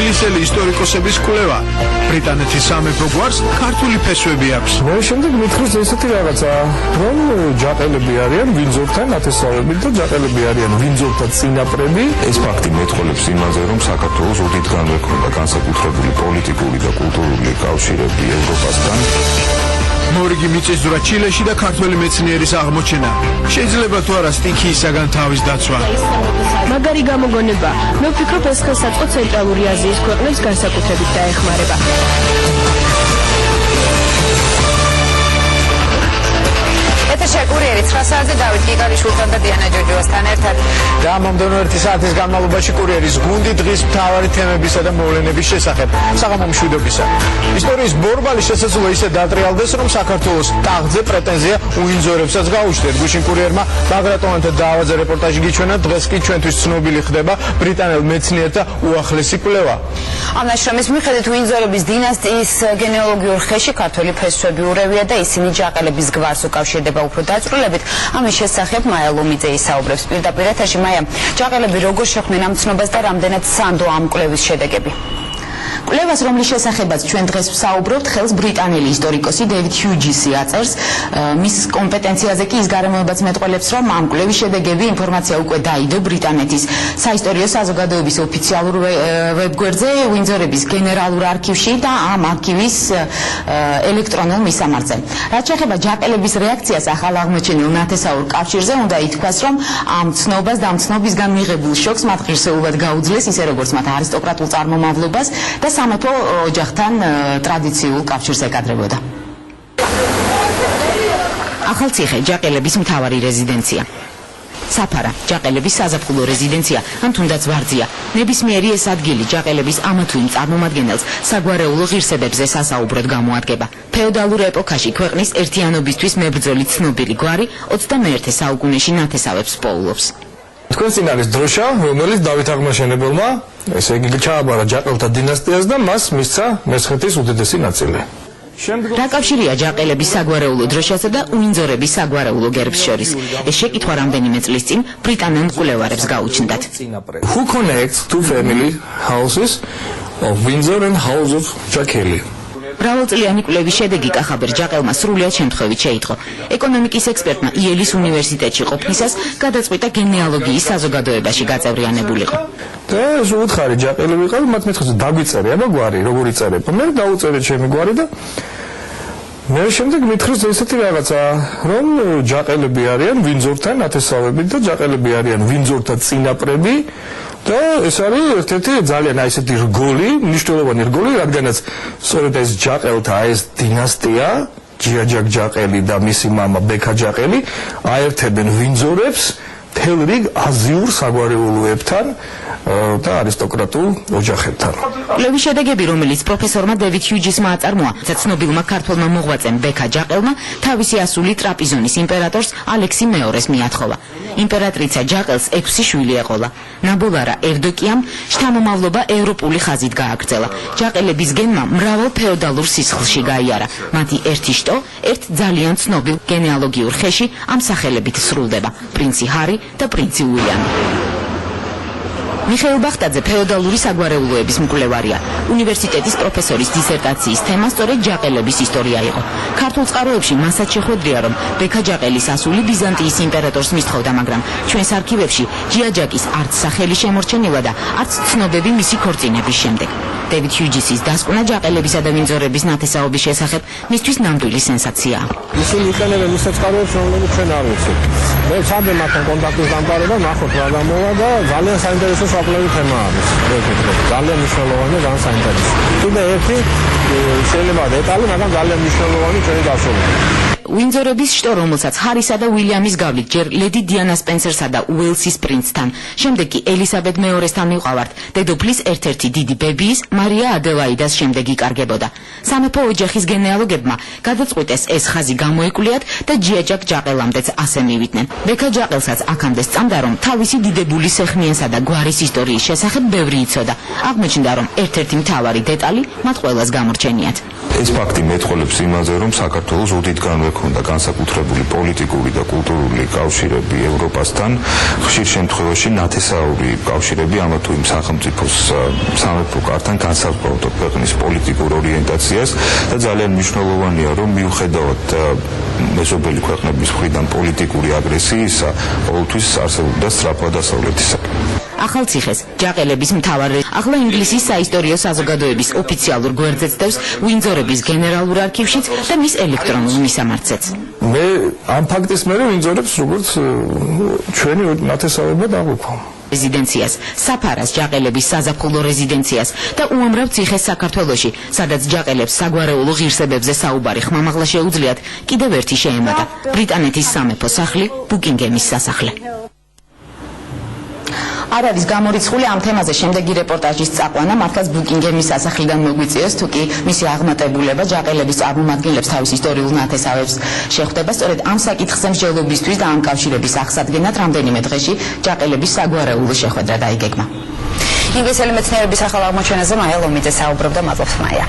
ინგლისელი ისტორიკოსების კვლევა. ბრიტანეთის სამეფო გვარს ქართული ფესვები აქვს. მე შემდეგ მითხრეს ესეთი რაღაცა, რომ ჯაყელები არიან ვინძორთან ნათესავებით და ჯაყელები არიან ვინძორთა წინაპრები. ეს ფაქტი მეტყველებს იმაზე, რომ საქართველოს უდიდგანვე ჰქონდა განსაკუთრებული პოლიტიკური და კულტურული კავშირები ევროპასთან. მორიგი მიწისძვრა ჩილეში და ქართველი მეცნიერის აღმოჩენა. შეიძლება თუ არა სტიქიისაგან თავის დაცვა. მაგარი გამოგონება. მე ვფიქრობ, ეს ხელსაწყო ცენტრალური აზიის ქვეყნებს განსაკუთრებით დაეხმარება. ეთერში კურიერი 9 საათზე დავით კიკალიშვილთან და დიანა ჯოჯოასთან ერთად. და მომდევნო 1 საათის განმავლობაში კურიერის გუნდი დღის მთავარი თემებისა და მოვლენების შესახებ საღამო მშვიდობისა. ისტორიის ბორბალი შესაძლოა ისე დატრიალდეს, რომ საქართველოს ტახტზე პრეტენზია უინძორებსაც გაუჩნდეთ. გუშინ კურიერმა ბაგრატონთა დაავადზე რეპორტაჟი გიჩვენა. დღეს კი ჩვენთვის ცნობილი ხდება ბრიტანელ მეცნიერთა უახლესი კვლევა. ამ ნაშრომის მიხედვით უინძორების დინასტიის გენეალოგიურ ხეში ქართველი ფესვები ურევია და ისინი ჯაყელების გვარს უკავშირდება უფრო დაწვრილებით. ამის შესახებ მაია ლომიძე ისაუბრებს პირდაპირ ეთერში. მაია, ჯაყელები როგორ შეხვდნენ ამ ცნობას და რამდენად სანდო ამ კვლევის შედეგები? კვლევას, რომლის შესახებაც ჩვენ დღეს ვსაუბრობთ, ხელს ბრიტანელი ისტორიკოსი დევიდ ჰიუჯისი აწერს. მის კომპეტენციაზე კი ის გარემოებაც მეტყველებს, რომ ამ კვლევის შედეგები ინფორმაცია უკვე დაიდო ბრიტანეთის საისტორიო საზოგადოების ოფიციალურ ვებგვერდზე, უინძორების გენერალურ არქივში და ამ არქივის ელექტრონულ მისამართზე. რაც შეეხება ჯაყელების რეაქციას ახალ აღმოჩენილ ნათესაურ კავშირზე, უნდა ითქვას, რომ ამ ცნობას და ამ ცნობისგან მიღებულ შოკს მათ ღირსეულად გაუძლეს, ისე როგორც მათ არისტოკრატულ წარმომავლობას და სამეფო ოჯახთან ტრადიციულ კავშირს ეკადრებოდა. ახალციხე ჯაყელების მთავარი რეზიდენცია. საფარა ჯაყელების საზაფხულო რეზიდენცია, ან თუნდაც ვარძია. ნებისმიერი ეს ადგილი ჯაყელების ამა თუ იმ წარმომადგენელს საგვარეულო ღირსებებზე სასაუბროდ გამოადგება. ფეოდალურ ეპოქაში ქვეყნის ერთიანობისთვის მებრძოლი ცნობილი გვარი 21 საუკუნეში ნათესავებს პოულობს. თქვენ წინ არის დროშა, რომელიც დავით აღმაშენებელმა, ესე იგი ჩააბარა ჯაყელთა დინასტიას და მას მისცა მესხეთის უდიდესი ნაწილი. რა კავშირია ჯაყელების საგვარეულო დროშასა და უინძორების საგვარეულო გერბს შორის? ეს შეკითხვა რამდენიმე წლის წინ ბრიტანელ მკვლევარებს გაუჩნდათ. Who connects two family houses of Windsor and House of Jaqueli? მრავალწლიანი კვლევის შედეგი კახაბერ ჯაყელმა სრულიად შემთხვევით შეიტყო. ეკონომიკის ექსპერტმა იელის უნივერსიტეტში ყოფნისას გადაწყვიტა გენეალოგიის საზოგადოებაში გაწევრიანებულიყო. და ეს უთხარი ჯაყელი ვიყავი, მათ მეთქეს დაგვიწერე აბა გვარი, როგორ იწერება. მე დაუწერე ჩემი გვარი და მე შემდეგ მითხრეს ესეთი რაღაცა, რომ ჯაყელები არიან ვინძორთან ნათესავებით და ჯაყელები არიან ვინძორთა წინაპრები. და ეს არის ერთ-ერთი ძალიან ესეთი რგოლი, მნიშვნელოვანი რგოლი, რადგანაც სწორედ ეს ჯაყელთა ეს დინასტია, ჯიაჯაკ ჯაყელი და მისი მამა ბექა ჯაყელი აერთებენ ვინძორებს მთელ რიგ აზიურ საგვარეულოებთან და არისტოკრატულ ოჯახებთან. კვლევის შედეგები, რომელიც პროფესორმა დევიდ ჰიუჯისმა აწარმოა, ცნობილმა ქართველმა მოღვაწემ ბექა ჯაყელმა თავისი ასული ტრაპიზონის იმპერატორს ალექსი მეორეს მიათხოვა. იმპერატრიცა ჯაყელს 6 შვილი ეყოლა. ნაბოლარა ევდოკიამ შთამომავლობა ევროპული ხაზით გააგრძელა. ჯაყელების გენმა მრავალ ფეოდალურ სისხლში გაიარა. მათი ერთი შტო ერთ ძალიან ცნობილ გენეალოგიურ ხეში ამ სახელებით სრულდება: პრინცი ჰარი და პრინცი უილიამი. მიხეილ ბახტაძე ფეოდალური საგვარეულოების მკვლევარია. უნივერსიტეტის პროფესორის დისერტაციის თემა სწორედ ჯაყელების ისტორია იყო. ქართულ წყაროებში მასაც შეხვედრია, რომ ბექა ჯაყელის ასული ბიზანტიის იმპერატორს მისთხოვდა, მაგრამ ჩვენს არქივებში ჯიაჯაკის არც სახელი შემორჩენილა და არც ცნობები მისი ქორწინების შემდეგ. დევიდ ჰიუჯისის დასკვნა ჯაყელებისა და ვინძორების ნათესაობის შესახებ მისთვის ნამდვილი სენსაციაა. ისინი იყენებენ ის წყაროებს, რომლებიც ჩვენ არ ვიცით. მე სამდე მათთან კონტაქტის დამყარება ნახოთ რა გამოვა და ძალიან საინტერესო საკვლევი თემა არის. ძალიან მნიშვნელოვანი და საინტერესო. კიდე ერთი შეიძლება დეტალი, მაგრამ ძალიან მნიშვნელოვანი ჩვენი დასვენება. უინძორების შტო, რომელსაც ჰარისა და უილიამის გავლით ჯერ ლედი დიანა სპენსერსა და უელსის პრინცთან, შემდეგ კი ელისაბედ მეორესთან მივყავართ, დედოფლის ერთ-ერთი დიდი ბებიის, მარია ადელაიდას შემდეგ იკარგებოდა. სამეფო ოჯახის გენეალოგებმა გადაწყვიტეს ეს ხაზი გამოეკულიათ და ჯიაჯაკ ჯაყელამდეც ასე მივიდნენ. ბექა ჯაყელსაც აქამდე სწამდა, რომ თავისი დიდებული სეხნიენსა და გვარის ისტორიის შესახებ ბევრი იცოდა. აღმოჩნდა, რომ ერთ-ერთი მთავარი დეტალი მათ ყველას გამორჩენიათ. ეს ფაქტი მეტყველებს იმაზე, რომ საქართველოს უდიდგანვე ჰქონდა განსაკუთრებული პოლიტიკური და კულტურული კავშირები ევროპასთან, ხშირ შემთხვევაში ნათესაური კავშირები ამა თუ იმ სახელმწიფოს სამეფო კართან განსაზღვრავდა ქვეყნის პოლიტიკურ ორიენტაციას და ძალიან მნიშვნელოვანია, რომ მიუხედავად მეზობელი ქვეყნების მხრიდან პოლიტიკური აგრესიისა, ყოველთვის არსებობდა სწრაფვა დასავლეთისაკენ. ახალციხეს ჯაყელების მთავარი ახლა ინგლისის საისტორიო საზოგადოების ოფიციალურ გვერდზეც დევს ვინძორების გენერალურ არქივშიც და მის ელექტრონულ მისამართზეც. მე ამ ფაქტის მერე ვინძორებს როგორც ჩვენი ნათესავება დაგვიქვა. რეზიდენციას, საფარას ჯაყელების საზაფხულო რეზიდენციას და უამრავ ციხეს საქართველოში, სადაც ჯაყელებს საგვარეულო ღირსებებზე საუბარი ხმამაღლა შეუძლიათ, კიდევ ერთი შეემატა ბრიტანეთის სამეფო სახლი, ბუკინგემის სასახლე. არ არის გამორიცხული ამ თემაზე შემდეგი რეპორტაჟის წაყვანა, მართლაც ბუკინგემის სასახლიდან მოგვიწიოს, თუ კი მისი აღმატებულება ჯაყელების წარმომადგენლებს თავის ისტორიულ ნათესავებს შეხვდება. სწორედ ამ საკითხზე მსჯელობისთვის და ამ კავშირების აღსადგენად რამდენიმე დღეში ჯაყელების საგვარეულო შეხვედრა დაიგეგმა. ინგლისელი მეცნიერების ახალ აღმოჩენაზე მაია ლომიძე საუბრობდა, მადლობს მაია.